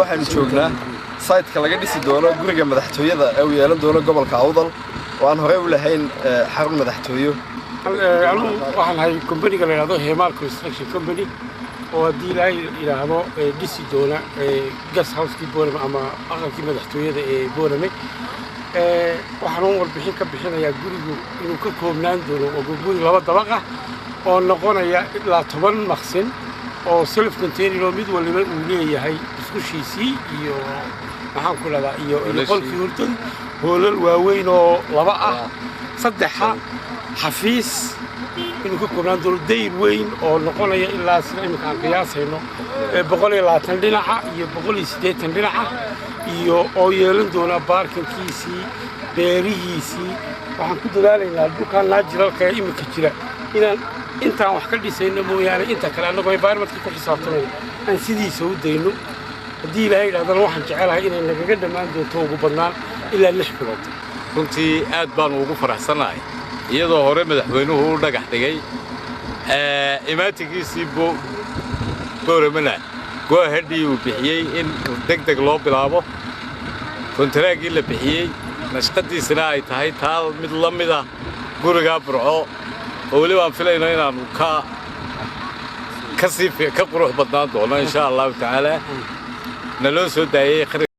waxaan joognaa site-ka laga dhisi doono guriga madaxtooyada ee uu yeelan doono gobolka Awdal oo aan hore u lahayn xarun madaxtooyo. waxaan hay company-ga la yiraahdo Hemal Construction Company oo hadii la yiraahdo dhisi doona gas house-kii Boorame ama aqalkii madaxtooyada ee Boorame waxaan warbixin ka bixinayaa gurigu inuu ka koobnaan doono oo guri laba dabaq ah oo noqonaya ilaa 10 maqsin oo self container mid waliba uu leeyahay iskushiisii iyo waxaan ku leedahay iyo qolkii hurdan hoolal waaweyn oo laba ah saddexa xafiis inuu ka koobnaan doono dayr weyn oo noqonaya ilaa sida imika aan qiyaasayno 120 dhinaca iyo 180 dhinaca iyo oo yeelan doona baarkinkiisii beerihiisii waxaan ku dadaalaynaa dhulkaan naajiralka imika jira intaan wax ka dhisayno mooyaane inta kale anagoo environmentka ku xisaabtanayno aan sidiisa u dayno haddii ilaahay yidhahdana waxaan jecelahay inay nagaga dhammaan doonto ugu badnaan ilaa 6 bilood runtii aad baan ugu faraxsanahay iyadoo hore madaxweynuhu u dhagax dhigay imaatigiisii Booramena go-aheadii uu bixiyey in degdeg loo bilaabo kontaraaggii la bixiyey nashqadiisana ay tahay taal mid la mid ah guriga Burco oo wali waan filayno inaanu ka qurux badnaan doono insha Allah taala naloo soo daayay